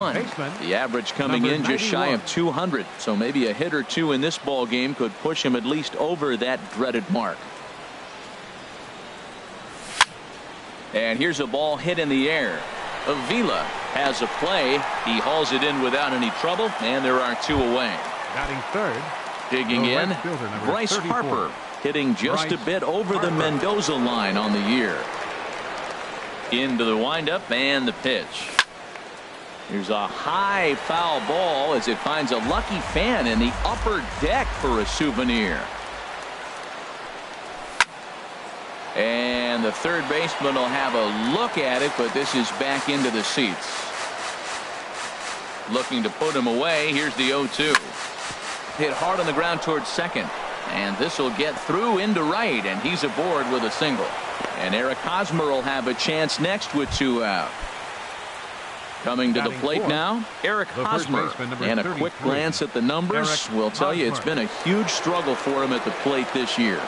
The average coming in just shy of 200, so maybe a hit or two in this ball game could push him at least over that dreaded mark. And here's a ball hit in the air. Avila has a play. He hauls it in without any trouble, and there are two away. Batting third. Digging in, Bryce 34. Harper hitting just a bit over the Mendoza line on the year. Into the windup and the pitch. Here's a high foul ball as it finds a lucky fan in the upper deck for a souvenir. And the third baseman will have a look at it, but this is back into the seats. Looking to put him away. Here's the 0-2. Hit hard on the ground towards second. And this will get through into right, and he's aboard with a single. And Eric Hosmer will have a chance next with two out. Coming to the plate now, Eric Hosmer. And a quick glance at the numbers will tell you it's been a huge struggle for him at the plate this year.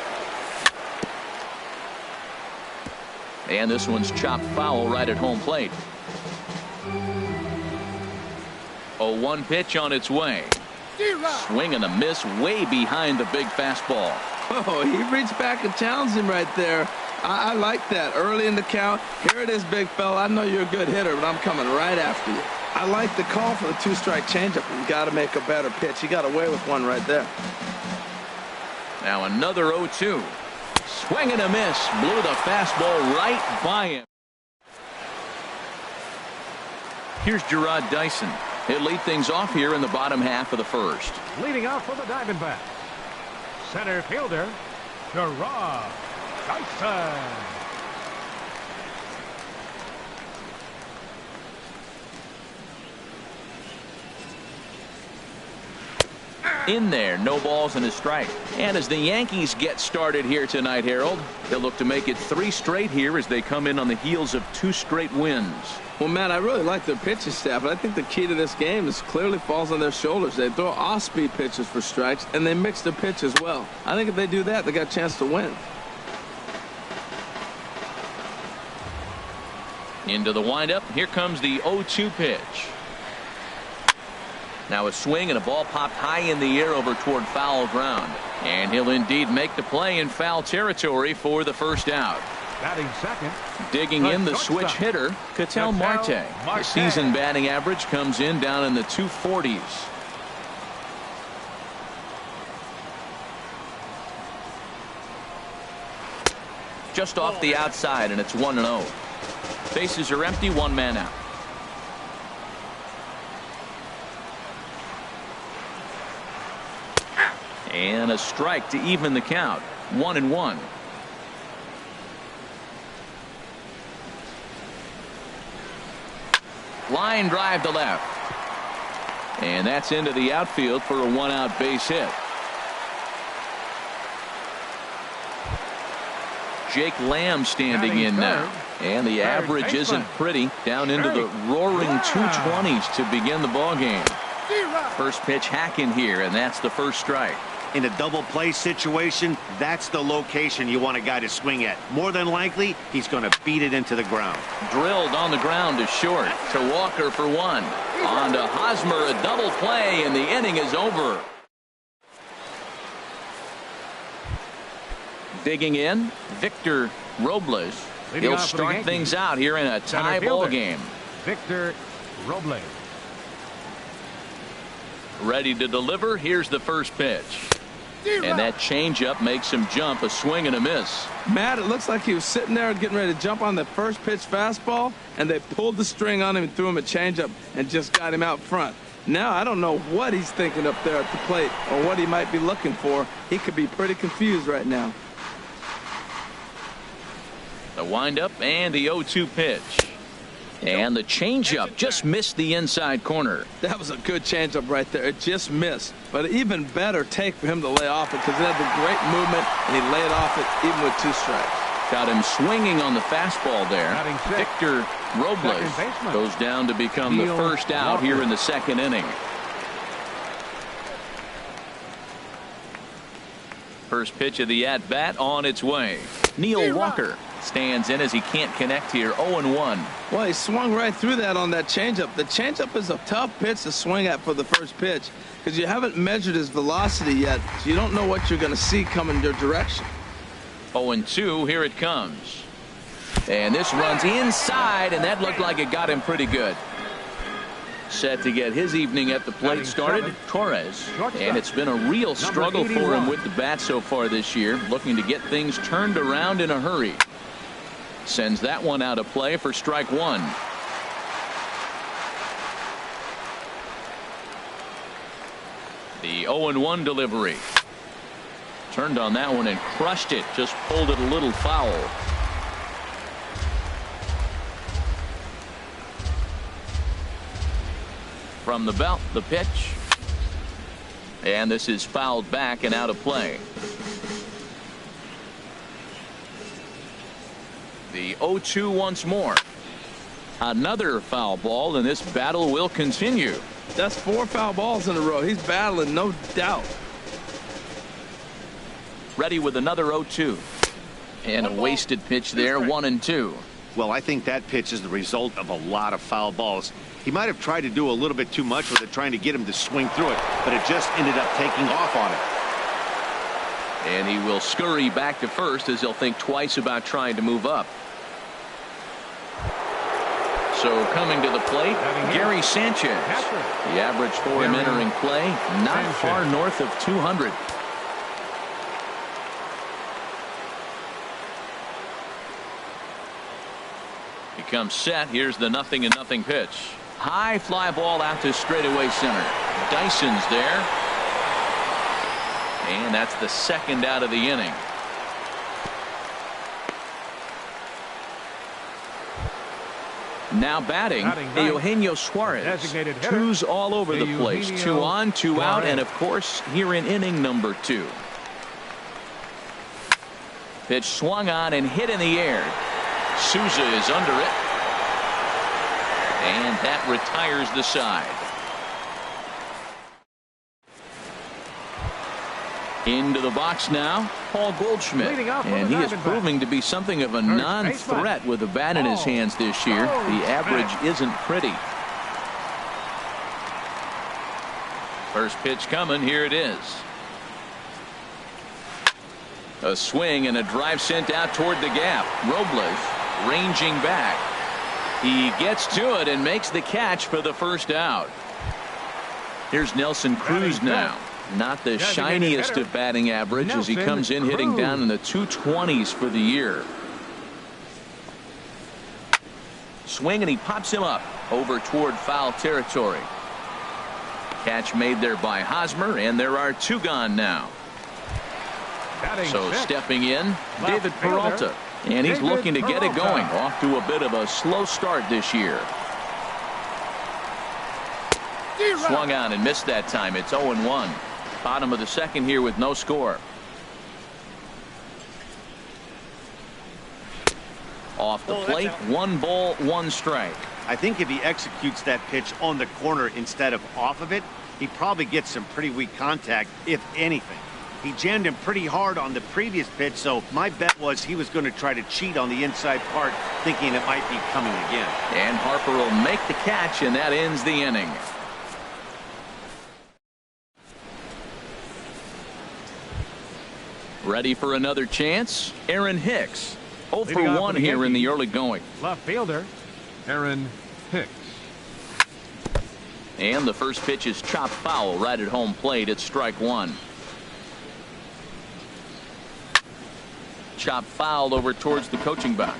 And this one's chopped foul right at home plate. 0-1 pitch on its way. Swing and a miss way behind the big fastball. Oh, he reached back and challenged him right there. I like that. Early in the count. Here it is, big fella. I know you're a good hitter, but I'm coming right after you. I like the call for the two-strike changeup. You got to make a better pitch. He got away with one right there. Now another 0-2. Swing and a miss. Blew the fastball right by him. Here's Gerard Dyson. He'll lead things off here in the bottom half of the first. Leading off for the Diamondbacks, center fielder, Gerard Dyson. In there, no balls and a strike. And as the Yankees get started here tonight, Harold, they'll look to make it 3 straight here as they come in on the heels of 2 straight wins. Well, Matt, I really like their pitching staff, but I think the key to this game is clearly falls on their shoulders. They throw off-speed pitches for strikes, and they mix their pitch as well. I think if they do that, they got a chance to win. Into the windup. Here comes the 0-2 pitch. Now a swing and a ball popped high in the air over toward foul ground. And he'll indeed make the play in foul territory for the first out. Batting second. Digging in the switch hitter, Ketel Marte. The season batting average comes in down in the 240s. Just off the outside, and it's 1-0. Bases are empty, 1 man out. And a strike to even the count. 1-1. Line drive to left. And that's into the outfield for a 1-out base hit. Jake Lamb standing in now. And the average isn't pretty. Down into the roaring 220s to begin the ball game. First pitch hacking here, and that's the first strike. In a double play situation, that's the location you want a guy to swing at. More than likely, he's going to beat it into the ground. Drilled on the ground to short. To Walker for 1. On to Hosmer, a double play, and the inning is over. Digging in, Victor Robles. He'll start things out here in a tie ball game. Victor Robles. Ready to deliver. Here's the first pitch. And that changeup makes him jump. A swing and a miss. Matt, it looks like he was sitting there getting ready to jump on the first pitch fastball, and they pulled the string on him and threw him a changeup and just got him out front. Now I don't know what he's thinking up there at the plate or what he might be looking for. He could be pretty confused right now. The windup and the 0-2 pitch. And the changeup just missed the inside corner. That was a good changeup right there. It just missed. But an even better take for him to lay off it because he had the great movement and he laid off it even with 2 strikes. Got him swinging on the fastball there. Victor Robles goes down to become the first out here in the second inning. First pitch of the at-bat on its way. Neil Walker Stands in as he can't connect here. 0-1. Well, he swung right through that on that changeup. The changeup is a tough pitch to swing at for the first pitch because you haven't measured his velocity yet, so you don't know what you're going to see coming your direction. 0-2. Here it comes. And this runs inside, and that looked like it got him pretty good. Set to get his evening at the plate started, Torres. And it's been a real struggle for him with the bat so far this year, looking to get things turned around in a hurry. Sends that one out of play for strike one. The 0-1 delivery. Turned on that one and crushed it. Just pulled it a little foul. From the belt, the pitch. And this is fouled back and out of play. The 0-2 once more. Another foul ball, and this battle will continue. That's 4 foul balls in a row. He's battling, no doubt. Ready with another 0-2. And a wasted pitch there, 1-2. Well, I think that pitch is the result of a lot of foul balls. He might have tried to do a little bit too much with it, trying to get him to swing through it, but it just ended up taking off on him. And he will scurry back to first as he'll think twice about trying to move up. So coming to the plate, Gary Sanchez. The average for him entering play, not far north of 200. He comes set. Here's the 0-0 pitch. High fly ball out to straightaway center. Dyson's there. And that's the second out of the inning. Now batting, Eugenio Suarez. 2's all over the place. 2 on, 2 out, and of course here in inning number 2. Pitch swung on and hit in the air. Souza is under it. And that retires the side. Into the box now, Paul Goldschmidt. And he is proving to be something of a non-threat with a bat in his hands this year. The average isn't pretty. First pitch coming. Here it is. A swing and a drive sent out toward the gap. Robles ranging back. He gets to it and makes the catch for the first out. Here's Nelson Cruz now. Not the shiniest of batting average as he comes in hitting down in the 220s for the year. Swing and he pops him up over toward foul territory. Catch made there by Hosmer, and there are 2 gone now. So stepping in, David Peralta, and he's looking to get it going. Off to a bit of a slow start this year. Swung on and missed that time. It's 0-1. Bottom of the second here with no score. Off the plate, 1 ball, 1 strike. I think if he executes that pitch on the corner instead of off of it, he probably gets some pretty weak contact, if anything. He jammed him pretty hard on the previous pitch, so my bet was he was going to try to cheat on the inside part, thinking it might be coming again. And Harper will make the catch, and that ends the inning. Ready for another chance? Aaron Hicks. 0 for 1 here in the early going. Left fielder, Aaron Hicks. And the first pitch is chopped foul right at home plate. It's strike 1. Chopped foul over towards the coaching box.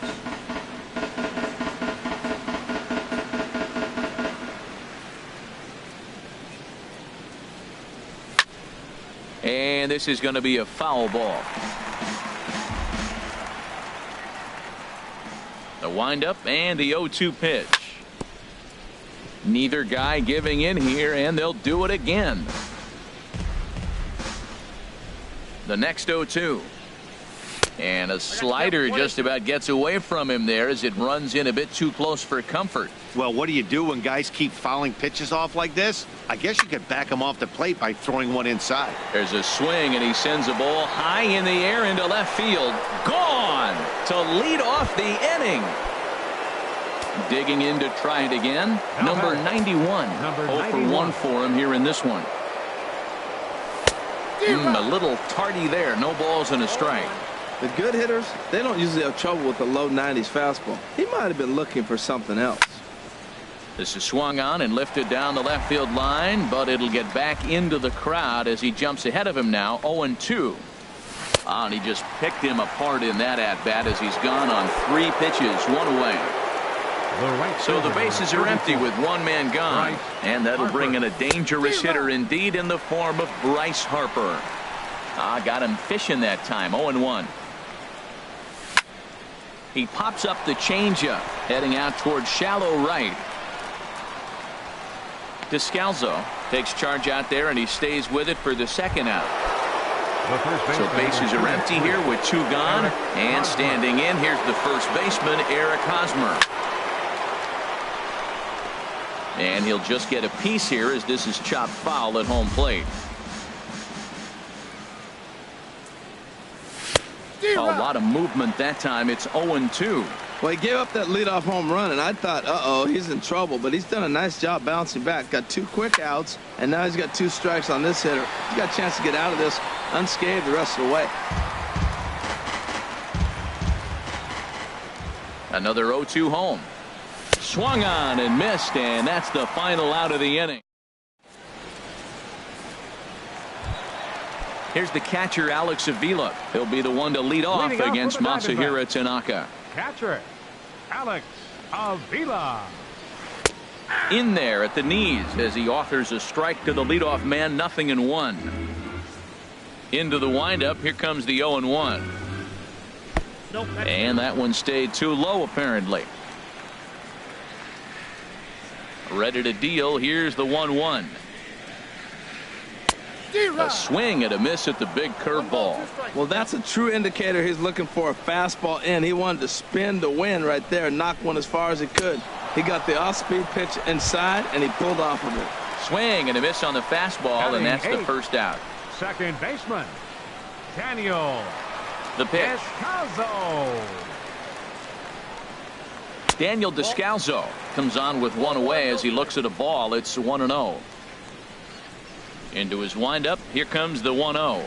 And this is going to be a foul ball. The windup and the 0-2 pitch. Neither guy giving in here, and they'll do it again. The next 0-2. And a slider just about gets away from him there as it runs in a bit too close for comfort. Well, what do you do when guys keep fouling pitches off like this? I guess you could back him off the plate by throwing one inside. There's a swing, and he sends a ball high in the air into left field. Gone! to lead off the inning. Digging in to try it again. Number 91. 0 for 1 for him here in this one. A little tardy there. No balls and a strike. The good hitters, they don't usually have trouble with the low 90s fastball. He might have been looking for something else. This is swung on and lifted down the left field line, but it'll get back into the crowd as he jumps ahead of him now. 0-2. And he just picked him apart in that at-bat as he's gone on 3 pitches, 1 away. So the bases are empty with 1 man gone, and that'll bring in a dangerous hitter indeed in the form of Bryce Harper. Got him fishing that time. 0-1. He pops up the changeup, heading out towards shallow right. Descalzo takes charge out there, and he stays with it for the second out. So bases are empty here with 2 gone, and standing in, here's the first baseman, Eric Hosmer. And he'll just get a piece here as this is chopped foul at home plate. A lot of movement that time. It's 0-2. Well, he gave up that leadoff home run, and I thought, uh-oh, he's in trouble. But he's done a nice job bouncing back. Got 2 quick outs, and now he's got 2 strikes on this hitter. He's got a chance to get out of this unscathed the rest of the way. Another 0-2 home. Swung on and missed, and that's the final out of the inning. Here's the catcher, Alex Avila. He'll be the one to lead off against Masahiro Tanaka. Catcher, Alex Avila. In there at the knees as he offers a strike to the leadoff man. 0-1. Into the windup. Here comes the 0-1. And that one stayed too low apparently. Ready to deal. Here's the 1-1. A swing and a miss at the big curveball. Well, that's a true indicator he's looking for a fastball in. He wanted to spin the wind right there and knock one as far as he could. He got the off-speed pitch inside, and he pulled off of it. Swing and a miss on the fastball, and that's the first out. Second baseman, Daniel. The pitch. Descalzo. Daniel Descalzo comes on with 1 away as he looks at a ball. It's 1-0. Into his windup. Here comes the 1-0.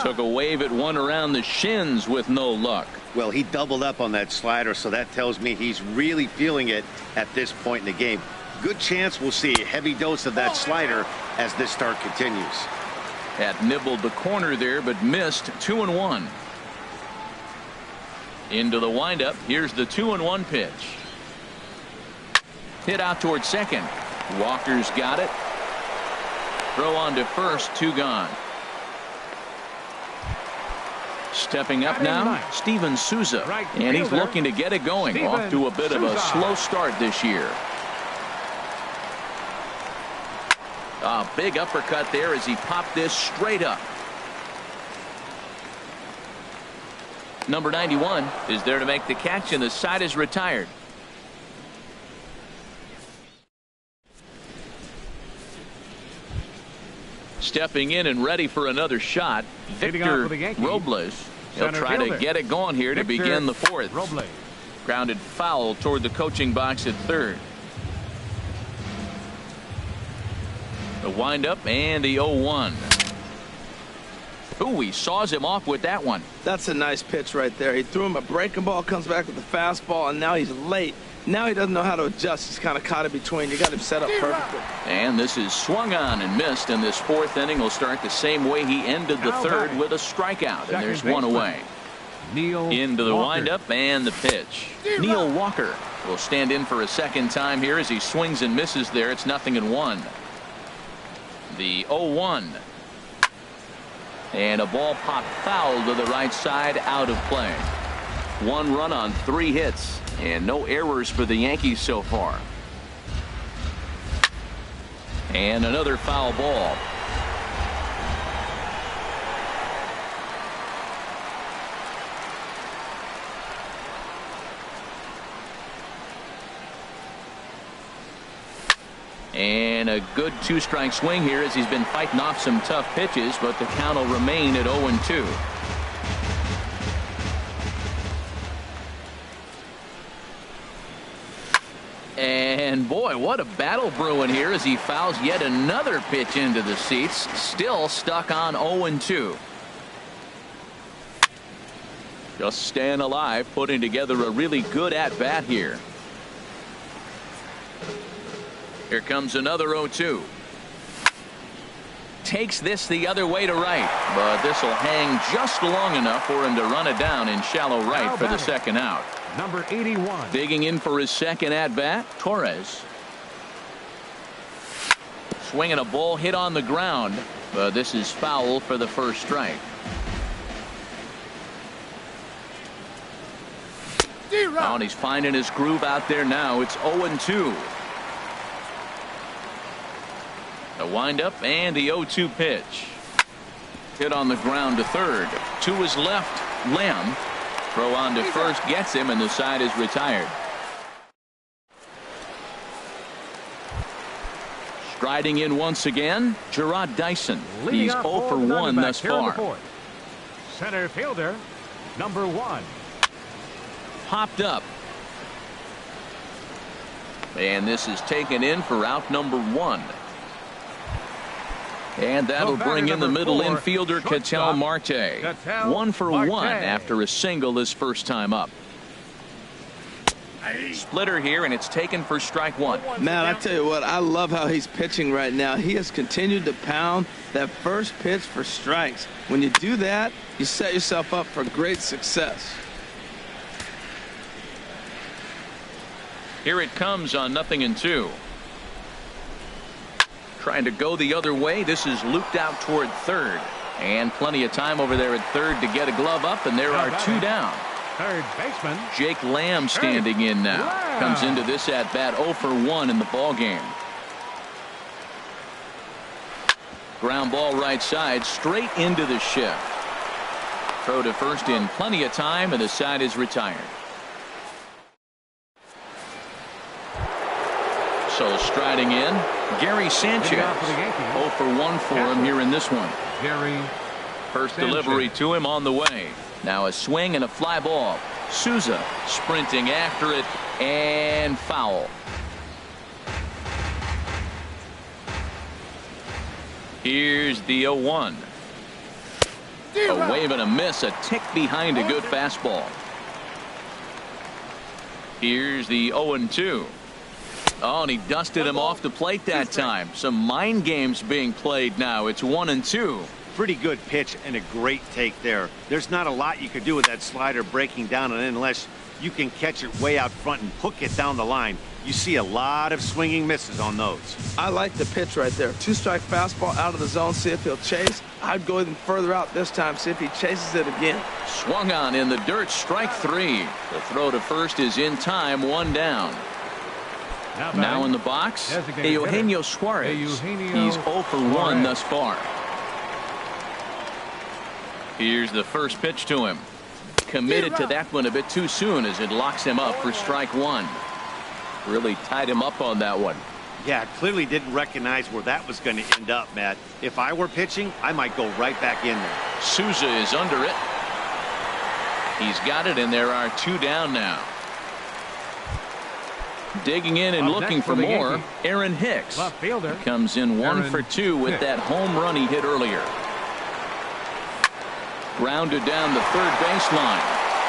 Took a wave at one around the shins with no luck. Well, he doubled up on that slider, so that tells me he's really feeling it at this point in the game. Good chance we'll see a heavy dose of that slider as this start continues. Had nibbled the corner there, but missed. 2-1. Into the windup. Here's the 2-1 pitch. Hit out towards second. Walker's got it. Throw on to first. 2 gone. Stepping up now, Steven Souza, and he's looking to get it going. Off to a bit of a slow start this year. A big uppercut there as he popped this straight up. Number 91 is there to make the catch, and the side is retired. Stepping in and ready for another shot, Victor Robles. He'll try to get it going here to begin the 4th. Grounded foul toward the coaching box at third. The windup and the 0-1. Ooh, he saws him off with that one. That's a nice pitch right there. He threw him a breaking ball, comes back with the fastball, and now he's late. Now he doesn't know how to adjust. He's kind of caught in between. You got him set up perfectly. And this is swung on and missed, and this 4th inning will start the same way he ended the 3rd with a strikeout, and there's 1 away. Into the windup and the pitch. Neil Walker will stand in for a second time here as he swings and misses there. It's 0-1. The 0-1. And a ball popped foul to the right side, out of play. 1 run on 3 hits, and no errors for the Yankees so far. And another foul ball. And a good 2-strike swing here as he's been fighting off some tough pitches, but the count will remain at 0-2. boy, what a battle brewing here as he fouls yet another pitch into the seats. Still stuck on 0-2. Just staying alive, putting together a really good at-bat here. Here comes another 0-2. Takes this the other way to right, but this will hang just long enough for him to run it down in shallow right for the second out. Number 81. Digging in for his second at-bat, Torres. Swinging a ball hit on the ground, but this is foul for the first strike. Oh, and he's finding his groove out there now. It's 0-2. The windup and the 0-2 pitch. Hit on the ground to third. To his left, Lamb. Throw on to first gets him, and the side is retired. Striding in once again, Gerard Dyson. He's 0 for 1 thus far. Center fielder, number 1. Popped up. And this is taken in for out number 1. And that'll bring in the middle infielder, Ketel Marte. 1 for 1 after a single his first time up. Splitter here, and it's taken for strike 1. Man, I tell you what, I love how he's pitching right now. He has continued to pound that first pitch for strikes. When you do that, you set yourself up for great success. Here it comes on 0-2. Trying to go the other way. This is looped out toward third. And plenty of time over there at third to get a glove up, and there are 2 down. Third baseman, Jake Lamb standing in now. Comes into this at bat 0 for 1 in the ball game. Ground ball right side, straight into the shift. Throw to first in plenty of time, and the side is retired. So striding in, Gary Sanchez. 0 for 1 for him here in this one. Gary First Sanchez. delivery to him on the way. Now a swing and a fly ball. Souza sprinting after it, and foul. Here's the 0-1. A wave and a miss, a tick behind a good fastball. Here's the 0-2. Oh, and he dusted him off the plate that time. Some mind games being played now. It's 1-2. Pretty good pitch and a great take there. There's not a lot you could do with that slider breaking down, and unless you can catch it way out front and hook it down the line, you see a lot of swinging misses on those. I like the pitch right there. 2-strike fastball out of the zone. See if he'll chase. I'd go even further out this time. See if he chases it again. Swung on in the dirt. Strike 3. The throw to first is in time. 1 down. Now in the box, Eugenio Suarez. He's 0 for 1 thus far. Here's the first pitch to him. Committed to that one a bit too soon as it locks him up for strike 1. Really tied him up on that one. Yeah, clearly didn't recognize where that was going to end up, Matt. If I were pitching, I might go right back in there. Souza is under it. He's got it, and there are 2 down now. Digging in and looking for more, Aaron Hicks. Left fielder. Comes in 1 for 2 with that home run he hit earlier. Grounded down the third baseline.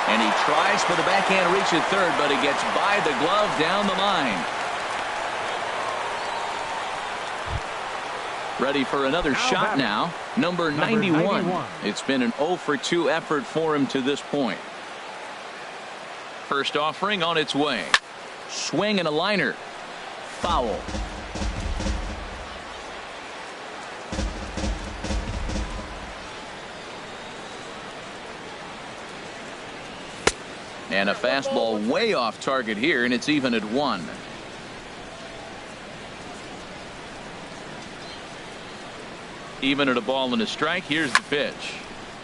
And he tries for the backhand reach at third, but he gets by the glove down the line. Ready for another shot now. Number 91. It's been an 0 for 2 effort for him to this point. First offering on its way. Swing and a liner. Foul. And a fastball way off target here, and it's even at 1. Even at a ball and a strike. Here's the pitch.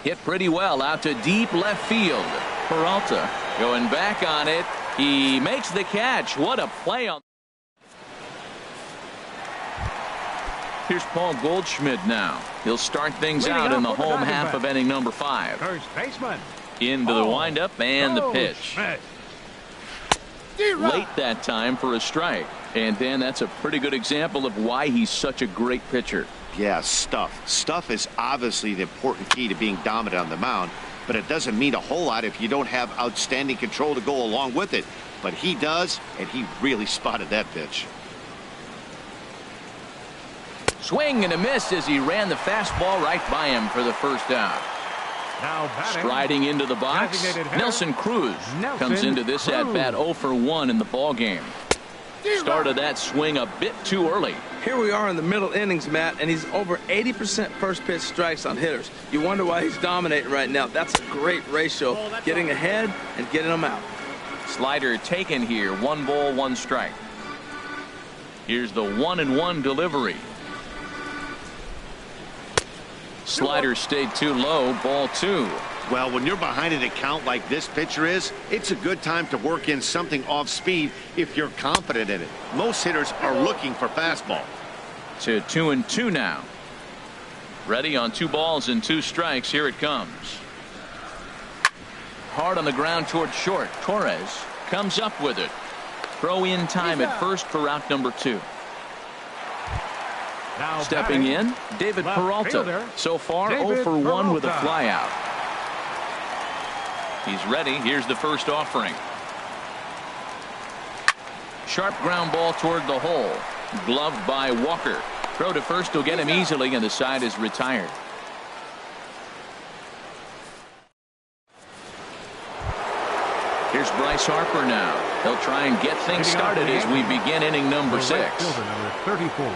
Hit pretty well out to deep left field. Peralta going back on it. He makes the catch. What a play on. Here's Paul Goldschmidt now. He'll start things out in the home half of inning number 5. First baseman. Into the windup and the pitch. late that time for a strike. And Dan, that's a pretty good example of why he's such a great pitcher. Yeah, stuff. Stuff is obviously the important key to being dominant on the mound, but it doesn't mean a whole lot if you don't have outstanding control to go along with it. But he does, and he really spotted that pitch. Swing and a miss as he ran the fastball right by him for the first out. Now batting, Striding into the box, designated hitter, Nelson Cruz comes Nelson into this Cruz. at-bat 0 for 1 in the ball game. Started that swing a bit too early. Here we are in the middle innings, Matt, and he's over 80% first pitch strikes on hitters. You wonder why he's dominating right now. That's a great ratio, getting ahead and getting them out. Slider taken here, 1 ball, 1 strike. Here's the 1-1 delivery. Slider stayed too low, ball 2. Well, when you're behind an account like this pitcher is, it's a good time to work in something off speed if you're confident in it. Most hitters are looking for fastball. To 2-2 now. Ready on 2 balls and 2 strikes. Here it comes. Hard on the ground toward short. Torres comes up with it. Throw in time at first for out number 2. Now Stepping batting, in, David left Peralta. fielder, So far, David 0 for 1 with a Peralta. flyout. He's ready. Here's the first offering. Sharp ground ball toward the hole. Gloved by Walker. Throw to first will get him easily, and the side is retired. Here's Bryce Harper now. He'll try and get things started as we begin inning number 6. Fielder number 34.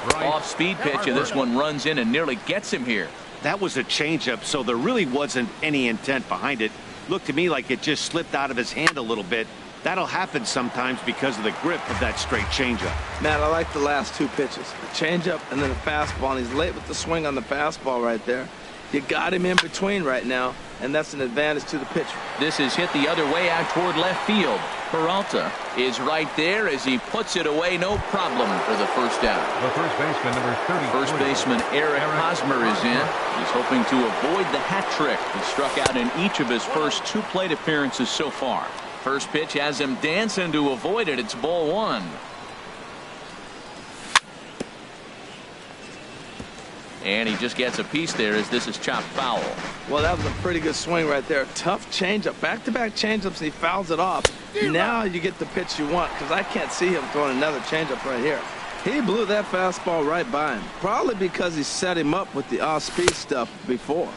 Bryce Off-speed pitch, and this one runs in and nearly gets him here. That was a changeup, so there really wasn't any intent behind it. Looked to me like it just slipped out of his hand a little bit. That'll happen sometimes because of the grip of that straight changeup. Matt, I like the last 2 pitches. The changeup and then the fastball, and he's late with the swing on the fastball right there. You got him in between right now, and that's an advantage to the pitcher. This is hit the other way out toward left field. Peralta is right there as he puts it away, no problem for the first out. The first baseman number 30. First baseman Eric Hosmer is in. He's hoping to avoid the hat trick. He struck out in each of his first 2 plate appearances so far. First pitch has him dancing to avoid it. It's ball 1. And he just gets a piece there as this is chopped foul. Well, that was a pretty good swing right there. Tough changeup. Back-to-back changeups, and he fouls it off. Now you get the pitch you want, because I can't see him throwing another changeup right here. He blew that fastball right by him, probably because he set him up with the off-speed stuff before.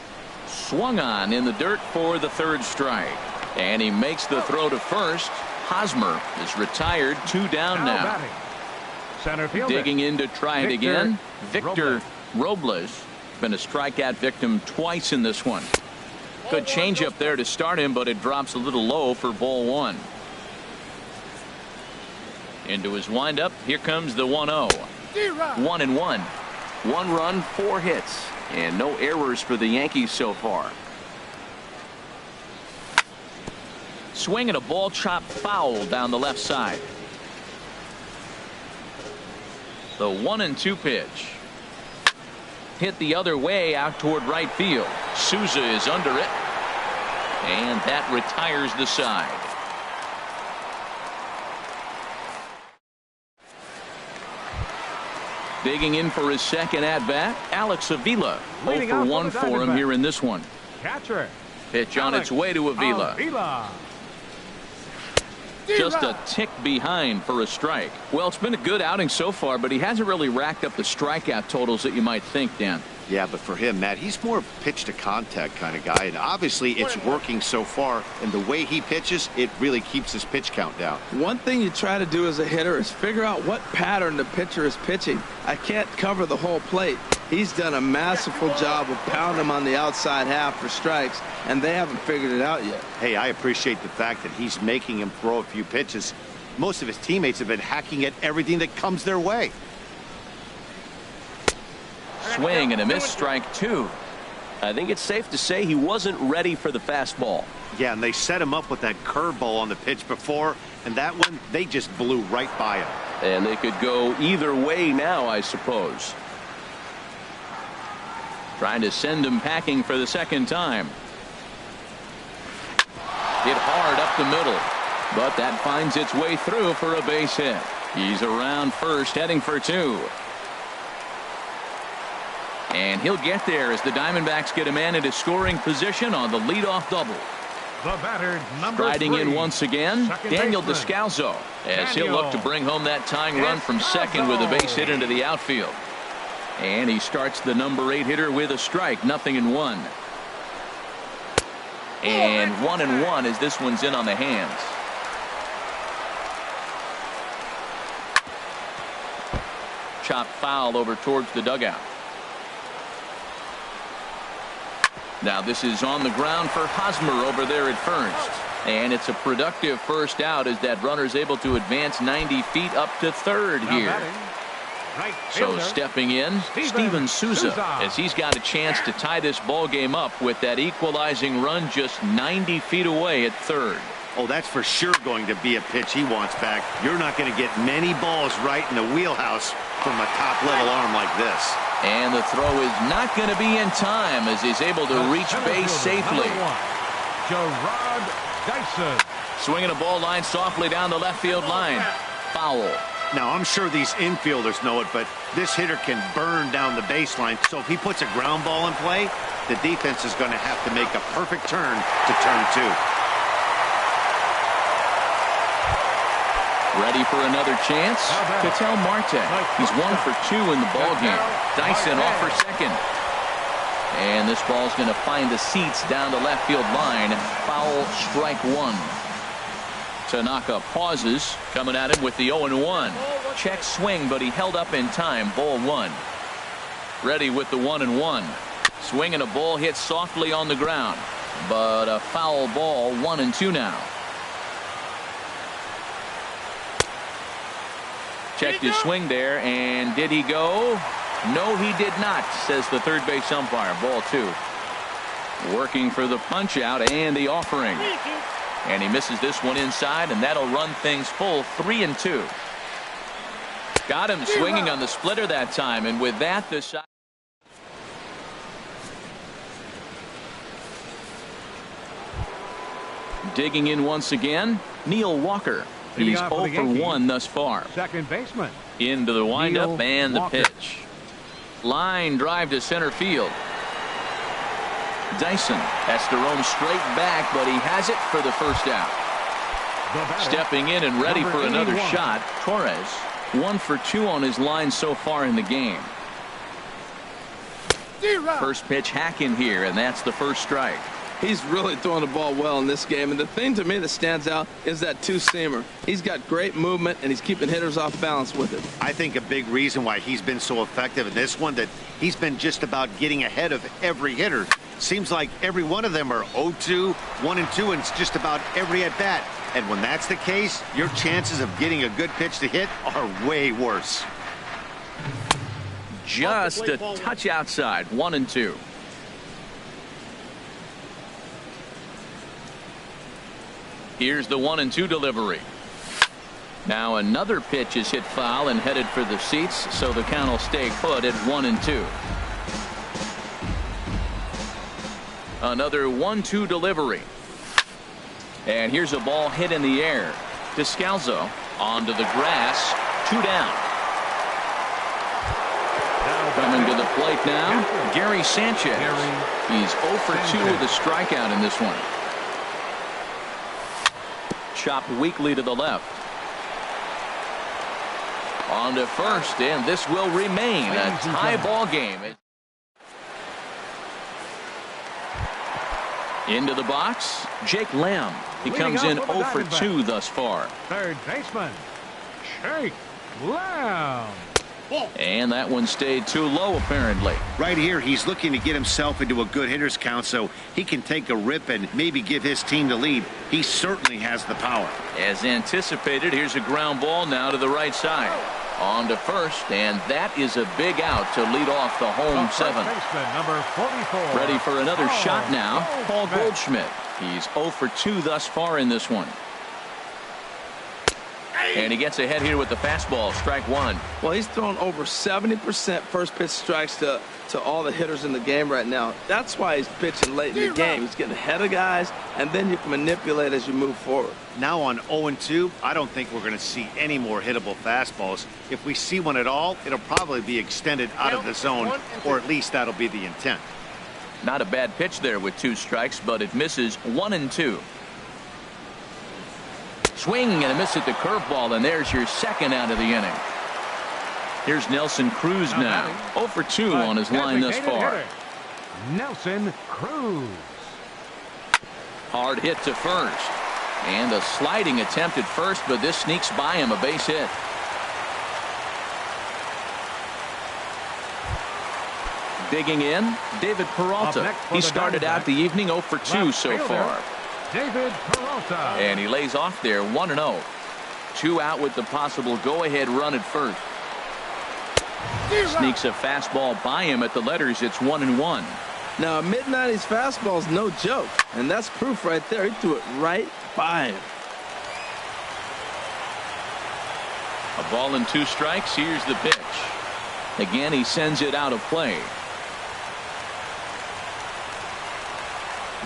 Swung on in the dirt for the 3rd strike. And he makes the throw to first. Hosmer is retired, 2 down now. Batting, center fielder. Digging in to try it Victor again. Victor Robles. Robles been a strikeout victim twice in this one. Good changeup there to start him, but it drops a little low for ball 1. Into his windup. Here comes the 1-0. 1-1. 1 run, 4 hits, and no errors for the Yankees so far. Swing and a ball chopped foul down the left side. The 1-2 pitch. Hit the other way out toward right field. Souza is under it. And that retires the side. Digging in for his second at-bat, Alex Avila. 0 Leading for off 1 on the for him Diamondbacks. here in this one. Catcher. Pitch on its way to Avila. Avila. Just a tick behind for a strike. Well, it's been a good outing so far, but he hasn't really racked up the strikeout totals that you might think, Dan. Yeah, but for him, Matt, he's more of a pitch-to-contact kind of guy, and obviously it's working so far, and the way he pitches, it really keeps his pitch count down. One thing you try to do as a hitter is figure out what pattern the pitcher is pitching. I can't cover the whole plate. He's done a masterful job of pounding him on the outside half for strikes, and they haven't figured it out yet. Hey, I appreciate the fact that he's making him throw a few pitches. Most of his teammates have been hacking at everything that comes their way. Swing and a miss, strike 2. I think it's safe to say he wasn't ready for the fastball. Yeah, and they set him up with that curveball on the pitch before, and that one, they just blew right by him. And they could go either way now, I suppose. Trying to send him packing for the second time. Hit hard up the middle. But that finds its way through for a base hit. He's around first, heading for 2. And he'll get there as the Diamondbacks get a man into scoring position on the leadoff double. The batter, number Striding 3. in once again, Second Daniel baseman. Descalso, as he'll look to bring home that tying run from second with a base hit into the outfield. And he starts the number 8 hitter with a strike, 0-1. And 1-1 as this one's in on the hands. Chopped foul over towards the dugout. Now this is on the ground for Hosmer over there at first. And it's a productive first out as that runner's able to advance 90 feet up to third Now here. batting, right So fielder, stepping in, Steven Souza, as he's got a chance to tie this ball game up with that equalizing run just 90 feet away at third. Oh, that's for sure going to be a pitch he wants back. You're not going to get many balls right in the wheelhouse from a top-level arm like this. And the throw is not going to be in time as he's able to the reach center base fielder, safely. number 1, Gerard Dyson. Swinging a ball line softly down the left field line. Foul. Now, I'm sure these infielders know it, but this hitter can burn down the baseline. So if he puts a ground ball in play, the defense is going to have to make a perfect turn to turn 2. Ready for another chance? Ketel Marte. He's 1 for 2 in the ball game. Dyson off for second. And this ball's going to find the seats down the left field line. Foul, strike 1. Tanaka pauses, coming at him with the 0-1. Check swing, but he held up in time. Ball 1. Ready with the 1-1. Swinging a ball hit softly on the ground, but a foul ball. 1-2 now. Checked his swing there, and did he go? No, he did not, says the third base umpire. Ball 2. Working for the punch out and the offering. And he misses this one inside, and that'll run things full. 3-2. Got him swinging on the splitter that time, and with that, the side. Digging in once again, Neil Walker. He's 0 for 1 thus far. Second baseman. Into the windup Neil and the Walker. pitch. Line drive to center field. Dyson has to roam straight back, but he has it for the first out. The batter, Stepping in and ready number for another 81. shot. Torres, 1 for 2 on his line so far in the game. First pitch hack in here, and that's the first strike. He's really throwing the ball well in this game, and the thing to me that stands out is that two-seamer. He's got great movement, and he's keeping hitters off balance with it. I think a big reason why he's been so effective in this one, that he's been just about getting ahead of every hitter. Seems like every one of them are 0-2, 1-2, and it's just about every at-bat. And when that's the case, your chances of getting a good pitch to hit are way worse. Just a touch outside. 1-2. Here's the 1-2 delivery. Now another pitch is hit foul and headed for the seats, so the count will stay put at 1-2. Another 1-2 delivery. And here's a ball hit in the air. Descalso onto the grass. 2 down. Coming to the plate now, Gary Sanchez. He's 0 for 2 with a strikeout in this one. Chopped weakly to the left. On to first, and this will remain a tie ball game. Into the box, Jake Lamb. He comes in 0 for 2 thus far. Third baseman, Jake Lamb. And that one stayed too low, apparently. Right here, he's looking to get himself into a good hitter's count so he can take a rip and maybe give his team the lead. He certainly has the power. As anticipated, here's a ground ball now to the right side. On to first, and that is a big out to lead off the home 7. Baseman, number 44. Ready for another shot now, Paul Goldschmidt. Goldschmidt. He's 0 for 2 thus far in this one. And he gets ahead here with the fastball, strike one. Well, he's thrown over 70% first pitch strikes to all the hitters in the game right now. That's why he's pitching late in the game. He's getting ahead of guys, and then you can manipulate as you move forward. Now on 0-2, I don't think we're going to see any more hittable fastballs. If we see one at all, it'll probably be extended out of the zone, or at least that'll be the intent. Not a bad pitch there with 2 strikes, but it misses 1-2. Swing and a miss at the curveball, and there's your second out of the inning. Here's Nelson Cruz now. 0 for 2 on his line thus far. Nelson Cruz. Hard hit to first. And a sliding attempt at first, but this sneaks by him, a base hit. Digging in, David Peralta. He started out the evening 0 for 2 so far. David Peralta. And he lays off there 1-0. 2 out with the possible go-ahead run at first. Sneaks a fastball by him at the letters. It's 1-1. Now, a mid-90s fastball is no joke, and that's proof right there. He threw it right by him. A ball and 2 strikes. Here's the pitch. Again, he sends it out of play.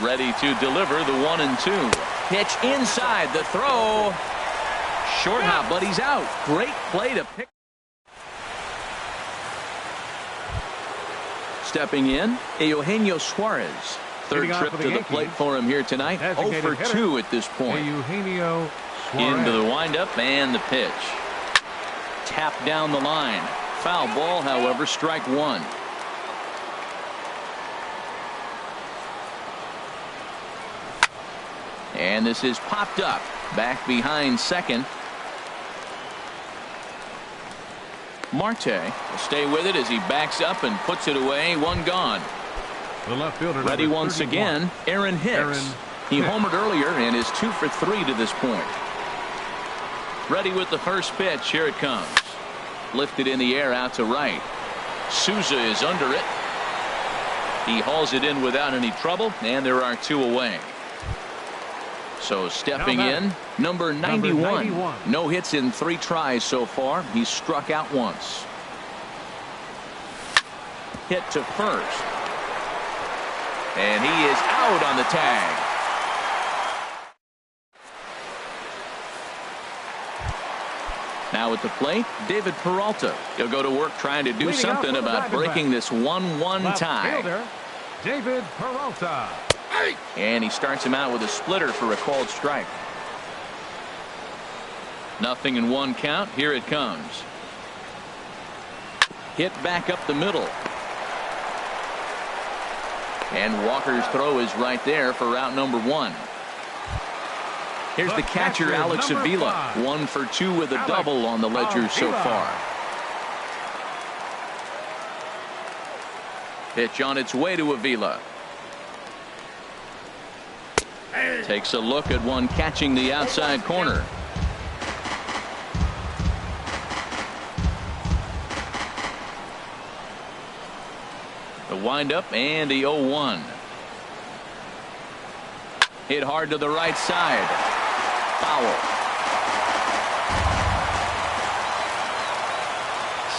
Ready to deliver the 1-2. Pitch inside the throw. Short hop, but he's out. Great play to pick. Stepping in, Eugenio Suarez. Third trip to the plate for him here tonight. 0 for 2 at this point. Eugenio Suarez. Into the windup and the pitch. Tap down the line. Foul ball, however, strike one. And this is popped up. Back behind second. Marte will stay with it as he backs up and puts it away. One gone. The left fielder ready once 31. again, Aaron Hicks. He homered earlier and is 2 for 3 to this point. Ready with the first pitch. Here it comes. Lifted in the air out to right. Souza is under it. He hauls it in without any trouble, and there are 2 away. So stepping in, number 91. No hits in 3 tries so far. He's struck out once. Hit to first. And he is out on the tag. Now at the plate, David Peralta. He'll go to work trying to do something about breaking this 1-1 tie. David Peralta. And he starts him out with a splitter for a called strike. 0-1 count. Here it comes. Hit back up the middle. And Walker's throw is right there for route number 1. Here's the catcher, Alex Avila. 1 for 2 with a double on the ledger so far. Pitch on its way to Avila. Takes a look at one catching the outside corner. The windup and the 0-1. Hit hard to the right side. Foul.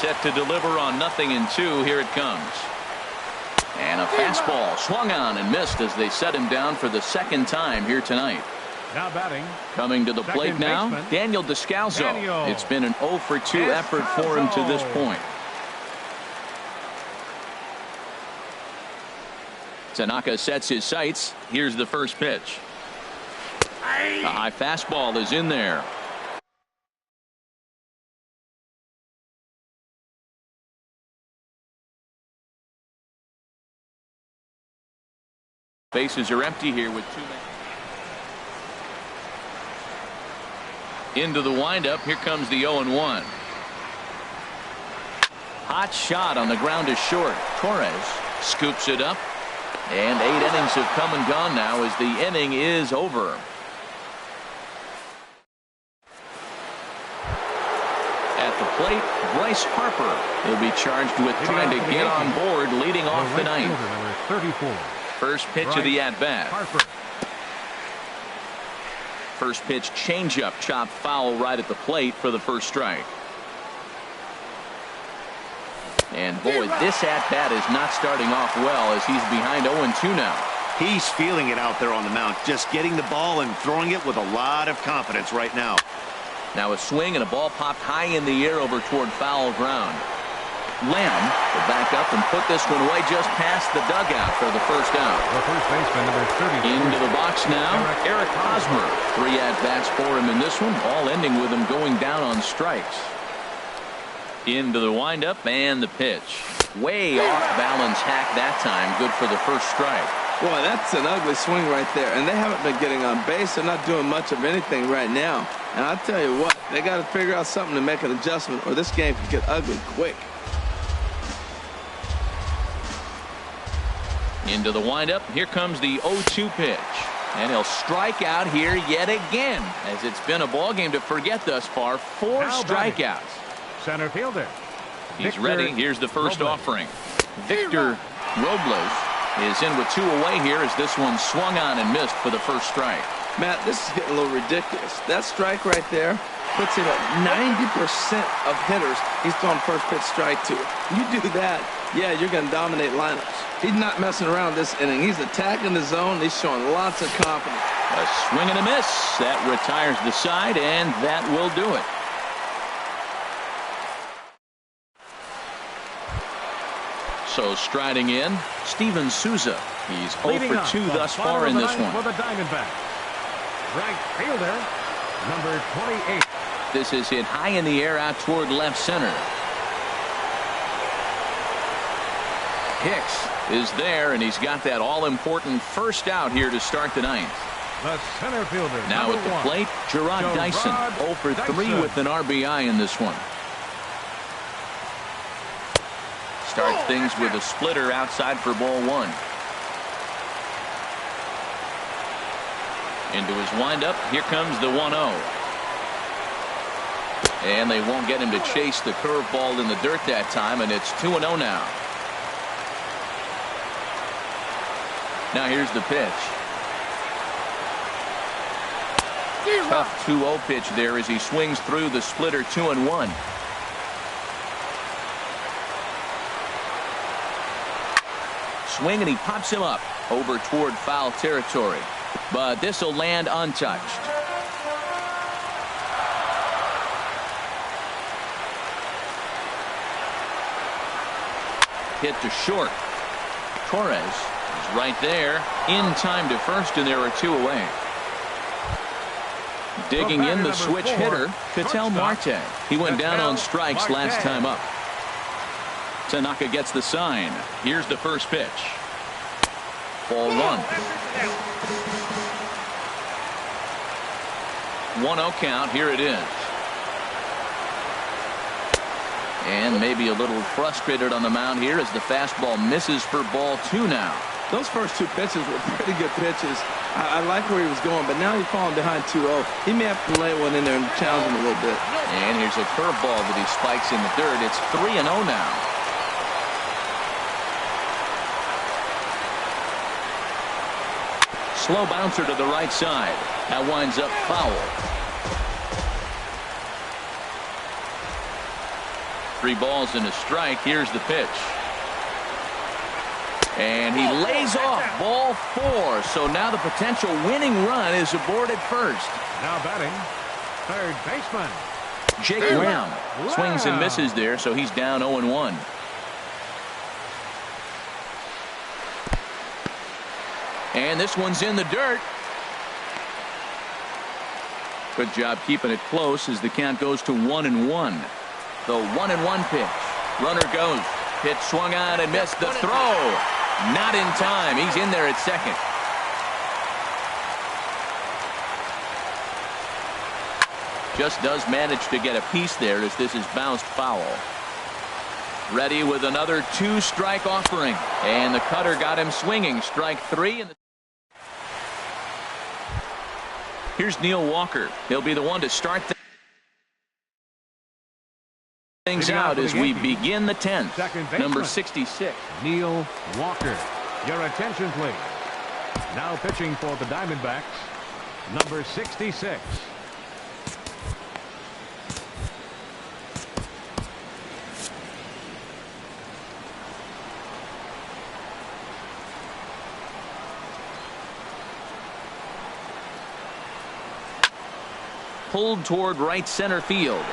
Set to deliver on 0-2. Here it comes. And a fastball swung on and missed as they set him down for the second time here tonight. Now batting. Coming to the plate now, Daniel Descalso. It's been an 0 for 2 effort for him to this point. Tanaka sets his sights. Here's the first pitch. A high fastball is in there. Bases are empty here with 2 men. Into the windup. Here comes the 0-1. Hot shot on the ground is short. Torres scoops it up. And 8 innings have come and gone now as the inning is over. At the plate, Bryce Harper. He'll be charged with trying to get on board leading off the ninth. First pitch of the at-bat. first pitch changeup chopped foul right at the plate for the first strike. And boy, this at-bat is not starting off well as he's behind 0-2 now. He's feeling it out there on the mound, just getting the ball and throwing it with a lot of confidence right now. Now a swing and a ball popped high in the air over toward foul ground. Lamb will back up and put this one away just past the dugout for the first out. The first baseman, number 30. Into the box now, Eric Hosmer. 3 at-bats for him in this one, all ending with him going down on strikes. Into the windup and the pitch. Way off balance hack that time. Good for the first strike. Boy, that's an ugly swing right there. And they haven't been getting on base. They're not doing much of anything right now. And I'll tell you what, they got to figure out something to make an adjustment or this game could get ugly quick. Into the windup. Here comes the 0-2 pitch. And he'll strike out here yet again, as it's been a ball game to forget thus far. 4 strikeouts. Center fielder. He's ready. Here's the first offering. Victor Robles is in with 2 away here as this one swung on and missed for the first strike. Matt, this is getting a little ridiculous. That strike right there puts him at 90% of hitters he's thrown first pitch strike to. You do that, yeah, you're going to dominate lineups. He's not messing around this inning. He's attacking the zone. He's showing lots of confidence. A swing and a miss. That retires the side, and that will do it. So striding in, Steven Souza. He's 0 for 2 thus far in this one. For the Diamondbacks. Right fielder, number 28. This is hit high in the air out toward left center. Hicks is there, and he's got that all-important first out here to start the ninth. The center fielder. Now at the plate, Gerard Dyson. 0 for 3 with an RBI in this one. Starts things with a splitter outside for ball 1. Into his windup. Here comes the 1-0. And they won't get him to chase the curveball in the dirt that time, and it's 2-0 now. Now here's the pitch. Tough 2-0 pitch there as he swings through the splitter 2-1. Swing and he pops him up over toward foul territory. But this will land untouched. Hit to short. Torres is right there in time to first, and there are 2 away. Digging in the switch hitter, Ketel Marte. He went down on strikes last time up. Tanaka gets the sign. Here's the first pitch. Ball 1. 1-0 count. Here it is. And maybe a little frustrated on the mound here as the fastball misses for ball 2 now. Those first 2 pitches were pretty good pitches. I like where he was going, but now he's falling behind 2-0. He may have to lay one in there and challenge him a little bit. And here's a curveball that he spikes in the dirt. It's 3-0 now. Slow bouncer to the right side. That winds up foul. 3 balls and a strike. Here's the pitch. And he lays off ball 4. So now the potential winning run is aboard at first. Now batting, third baseman. Jake Lamb swings and misses there, so he's down 0-1. And this one's in the dirt. Good job keeping it close as the count goes to 1-1. The 1-1 pitch. Runner goes. Pitch swung on and missed the throw. Not in time. He's in there at second. Just does manage to get a piece there as this is bounced foul. Ready with another 2-strike offering. And the cutter got him swinging. Strike 3. And here's Neil Walker. He'll be the one to start things out as we begin the 10th. Number 66. Neil Walker. Your attention, please. Now pitching for the Diamondbacks, Number 66. Pulled toward right center field.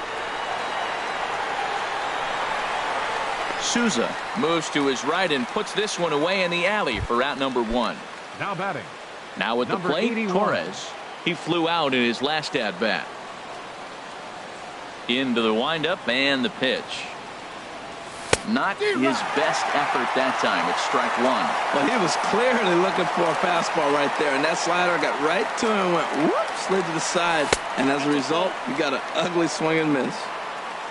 Souza moves to his right and puts this one away in the alley for out number 1. Now batting. Now with the Number plate, 81. Torres. He flew out in his last at bat. Into the windup and the pitch. Not his best effort that time. It's strike 1. Well, he was clearly looking for a fastball right there, and that slider got right to him and went whoop, slid to the side, and as a result, you got an ugly swing and miss.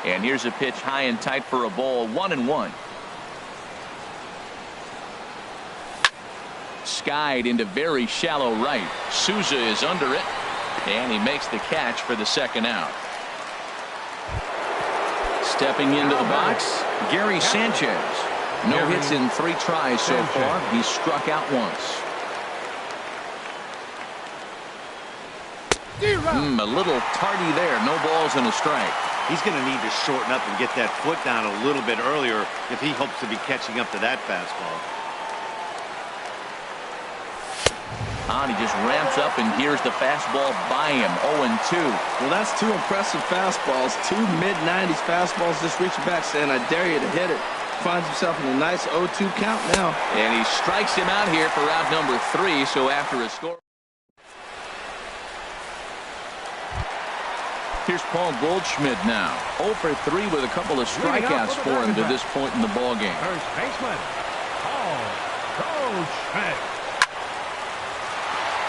And here's a pitch high and tight for a ball, 1-1. Skied into very shallow right. Souza is under it, and he makes the catch for the second out. Stepping into the box, Gary Sanchez. No hits in 3 tries so far. He's struck out once. A little tardy there. No balls and a strike. He's going to need to shorten up and get that foot down a little bit earlier if he hopes to be catching up to that fastball. He just ramps up, and here's the fastball by him, 0-2. Well, that's 2 impressive fastballs, 2 mid-90s fastballs just reaching back saying, I dare you to hit it. Finds himself in a nice 0-2 count now. And he strikes him out here for out number 3, so after a score. Here's Paul Goldschmidt now, 0 for 3 with a couple of strikeouts for him to this point in the ballgame. First baseman, Paul Goldschmidt.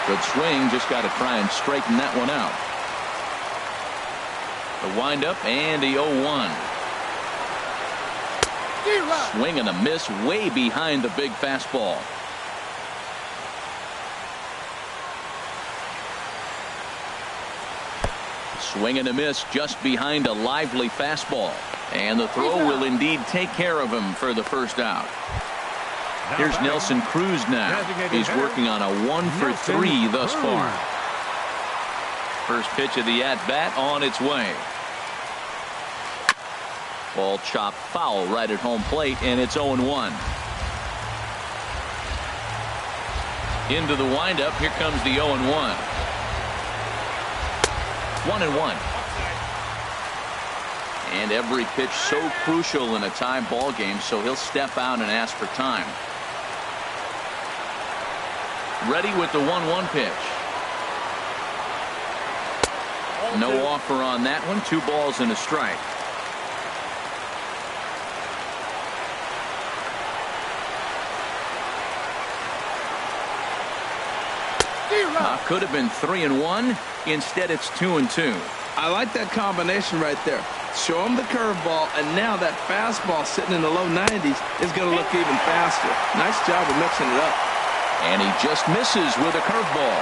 Good swing, just got to try and straighten that one out. The windup and the 0-1. Swing and a miss way behind the big fastball. Swing and a miss just behind a lively fastball. And the throw will indeed take care of him for the first out. Here's Nelson Cruz now. He's working on a 1 for 3 thus far. First pitch of the at-bat on its way. Ball chopped foul right at home plate, and it's 0-1. Into the windup. Here comes the 0-1. 1-1. And every pitch so crucial in a tie ball game, so he'll step out and ask for time. Ready with the 1-1 pitch. No offer on that one. 2 balls and a strike. Could have been 3-1. Instead, it's 2-2. I like that combination right there. Show him the curveball, and now that fastball sitting in the low 90s is going to look even faster. Nice job of mixing it up. And he just misses with a curveball.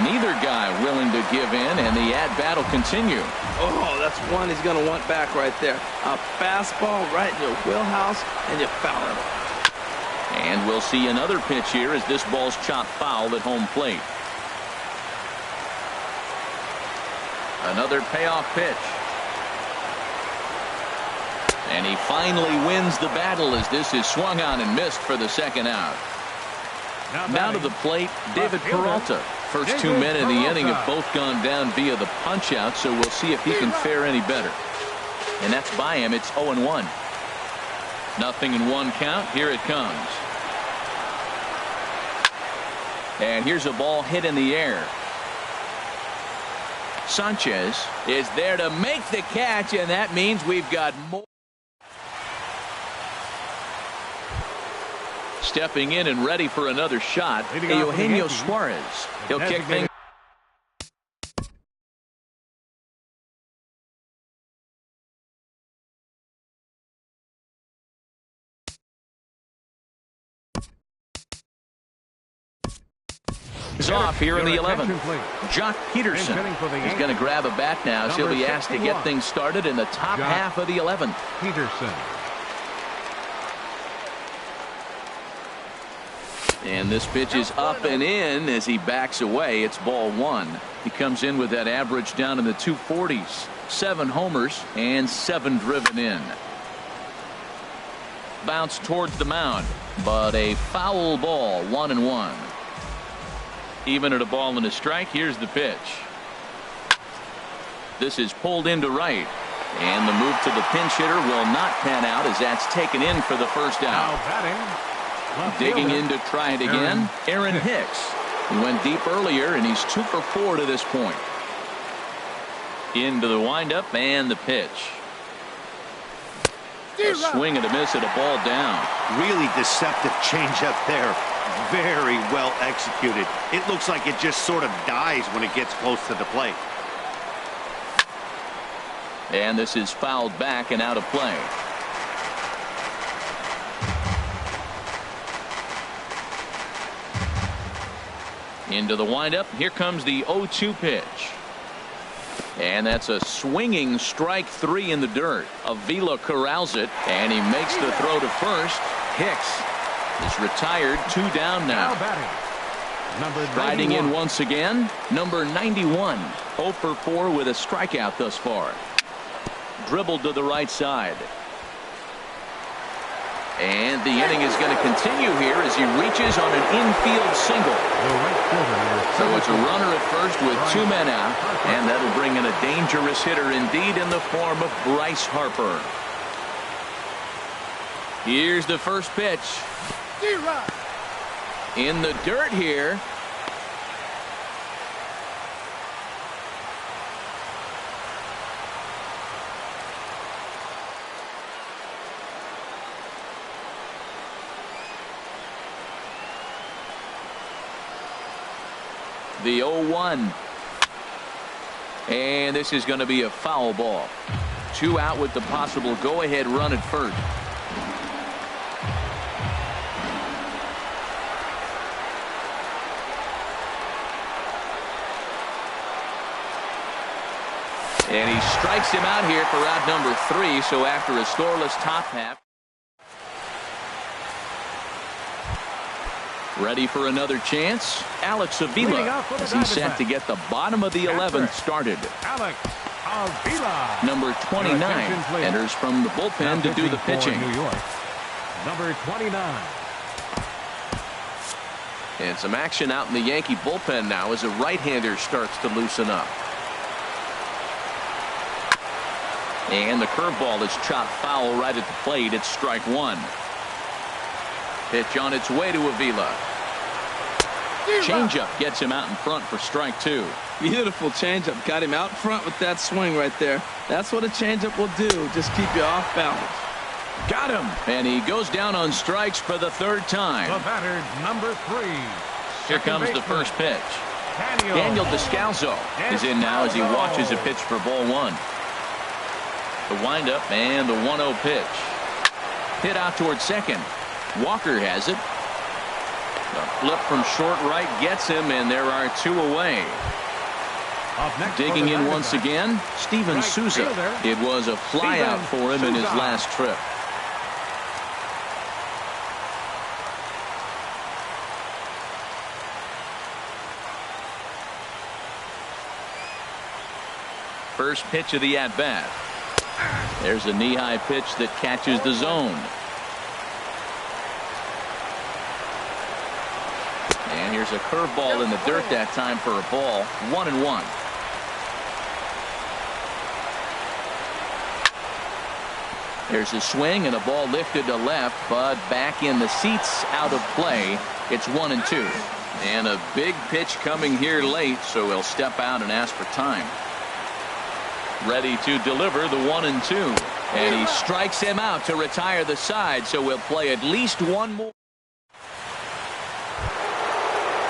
Neither guy willing to give in, and the at-bat will continue. Oh, that's one he's going to want back right there. A fastball right in your wheelhouse, and you foul him. And we'll see another pitch here as this ball's chopped foul at home plate. Another payoff pitch. And he finally wins the battle as this is swung on and missed for the second out. Now to the plate, David Peralta. First 2 men in the inning have both gone down via the punch-out, so we'll see if he can fare any better. And that's by him. It's 0-1. Nothing in 1 count. Here it comes. And here's a ball hit in the air. Sanchez is there to make the catch, and that means we've got more. Stepping in and ready for another shot, Eugenio Suarez. He'll kick things. Off here in the 11th. Jock Peterson is going to grab a bat now, so he'll be asked to get things started in the top half of the 11th. Peterson. And this pitch is up and in as he backs away. It's ball one. He comes in with that average down in the 240s. 7 homers and 7 driven in. Bounce towards the mound, but a foul ball. 1-1. Even at a ball and a strike. Here's the pitch. This is pulled into right. And the move to the pinch hitter will not pan out as that's taken in for the first out. Digging in to try it again, Aaron Hicks. He went deep earlier, and he's 2 for 4 to this point. Into the windup and the pitch. A swing and a miss at a ball down. Really deceptive changeup there. Very well executed. It looks like it just sort of dies when it gets close to the plate. And this is fouled back and out of play. Into the windup. Here comes the 0-2 pitch. And that's a swinging strike 3 in the dirt. Avila corrals it, and he makes the throw to first. Hicks is retired. 2 down now. Riding in once again, number 91. 0 for 4 with a strikeout thus far. Dribbled to the right side. And the inning is going to continue here as he reaches on an infield single. So it's a runner at first with 2 men out, and that'll bring in a dangerous hitter indeed in the form of Bryce Harper. Here's the first pitch. In the dirt here. The 0-1. And this is going to be a foul ball. 2 out with the possible go-ahead run at first. And he strikes him out here for out number 3. So after a scoreless top half. Ready for another chance. Alex Avila as he's set to get the bottom of the 11th started. Alex Avila. Number 29 enters from the bullpen to do the pitching. New York. Number 29. And some action out in the Yankee bullpen now as a right-hander starts to loosen up. And the curveball is chopped foul right at the plate. It's strike 1. Pitch on its way to Avila. Changeup gets him out in front for strike 2. Beautiful changeup. Got him out front with that swing right there. That's what a changeup will do. Just keep you off balance. Got him. And he goes down on strikes for the 3rd time. The batter, number 3. Here comes the first pitch. Daniel Descalzo is in now as he watches a pitch for ball 1. The windup and the 1-0 pitch. Hit out towards second. Walker has it. The flip from short right gets him, and there are 2 away. Digging in once again, Steven Souza. It was a flyout for him in his last trip. First pitch of the at-bat. There's a knee-high pitch that catches the zone. And here's a curveball in the dirt that time for a ball. 1-1. There's a swing and a ball lifted to left, but back in the seats, out of play. It's 1-2. And a big pitch coming here late, so he'll step out and ask for time. Ready to deliver the 1-2. And he strikes him out to retire the side, so we'll play at least one more.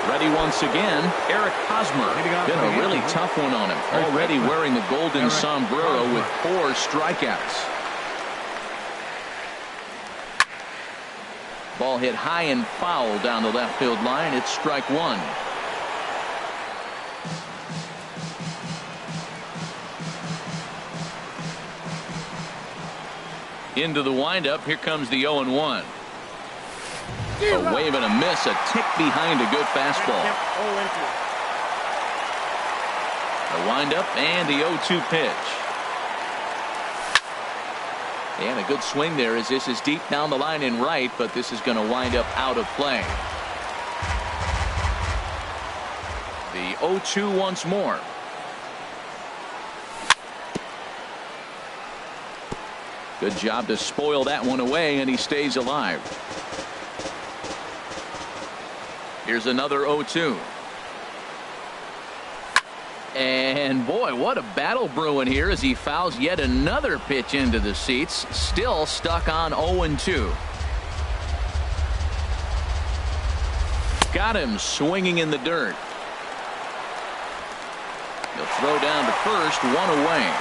Ready once again, Eric Hosmer. Been a really tough one on him. Already wearing the golden sombrero with 4 strikeouts. Ball hit high and foul down the left field line. It's strike 1. Into the windup. Here comes the 0-1. A wave and a miss, a tick behind a good fastball. The windup and the 0-2 pitch. And a good swing there as this is deep down the line in right, but this is going to wind up out of play. The 0-2 once more. Good job to spoil that one away, and he stays alive. Here's another 0-2. And boy, what a battle brewing here as he fouls yet another pitch into the seats. Still stuck on 0-2. Got him swinging in the dirt. He'll throw down to first, one away.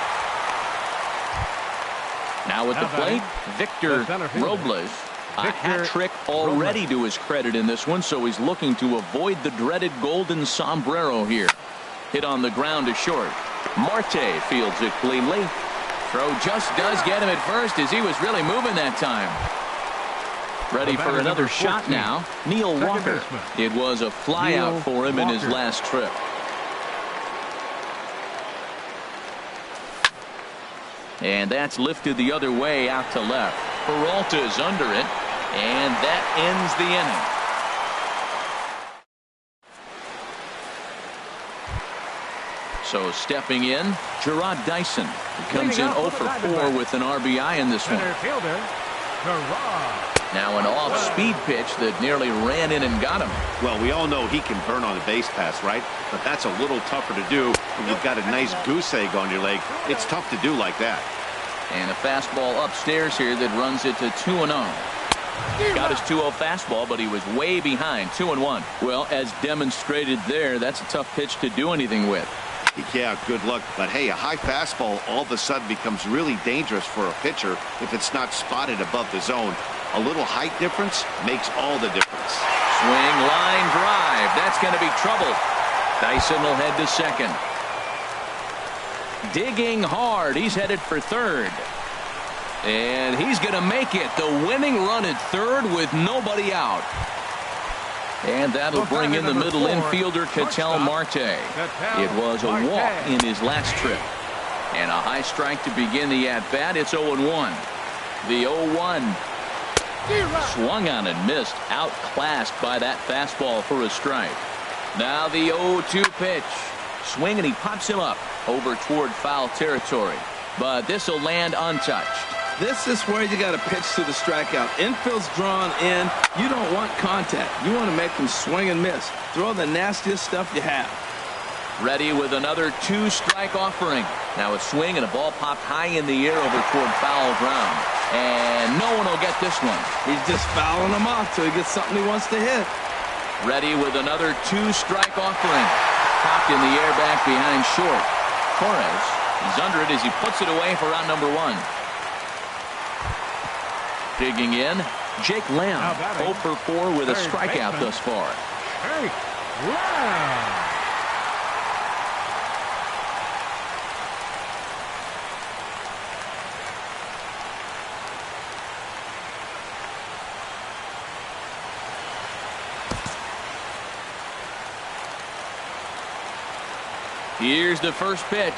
Now at the plate, Victor Robles. A hat trick already to his credit in this one, so he's looking to avoid the dreaded golden sombrero here. Hit on the ground to short. Marte fields it cleanly. Throw just does get him at first as he was really moving that time. Ready for another shot now. Neil Walker. It was a flyout for him in his last trip. And that's lifted the other way out to left. Peralta's under it, and that ends the inning. So stepping in, Gerard Dyson. He comes in 0 for 4 with an RBI in this one. Now an off-speed pitch that nearly ran in and got him. Well, we all know he can burn on a base pass, right? But that's a little tougher to do when you've got a nice goose egg on your leg. It's tough to do like that. And a fastball upstairs here that runs it to 2-0. Got his 2-0 fastball, but he was way behind. 2-1. Well, as demonstrated there, that's a tough pitch to do anything with. Yeah, good luck. But hey, a high fastball all of a sudden becomes really dangerous for a pitcher if it's not spotted above the zone. A little height difference makes all the difference. Swing, line drive. That's going to be trouble. Dyson will head to second. Digging hard. He's headed for third. And he's going to make it. The winning run at third with nobody out. And that'll bring in the middle infielder, Ketel Marte. It was a walk in his last trip. And a high strike to begin the at-bat. It's 0-1. The 0-1. Swung on and missed. Outclassed by that fastball for a strike. Now the 0-2 pitch. Swing and he pops him up over toward foul territory. But this will land untouched. This is where you got to pitch to the strikeout. Infield's drawn in. You don't want contact. You want to make them swing and miss. Throw the nastiest stuff you have. Ready with another 2-strike offering. Now a swing and a ball popped high in the air over toward foul ground. And no one will get this one. He's just fouling them off till he gets something he wants to hit. Ready with another 2-strike offering. Popped in the air back behind short. Torres is under it as he puts it away for out number 1. Digging in, Jake Lamb, 0 for 4 with a strikeout thus far. Here's the first pitch.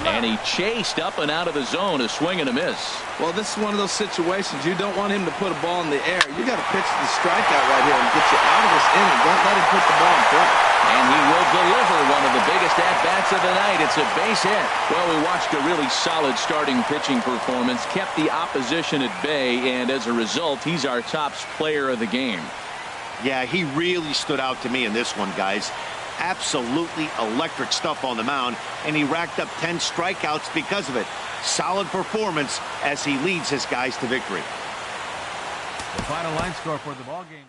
And he chased up and out of the zone, a swing and a miss. Well, this is one of those situations you don't want him to put a ball in the air. You got to pitch the strikeout right here and get you out of this inning. Don't let him put the ball in play. And he will deliver one of the biggest at-bats of the night. It's a base hit. Well, we watched a really solid starting pitching performance, kept the opposition at bay, and as a result, he's our top player of the game. Yeah, he really stood out to me in this one, guys. Absolutely electric stuff on the mound, and he racked up 10 strikeouts because of it. Solid performance as he leads his guys to victory. The final line score for the ball game.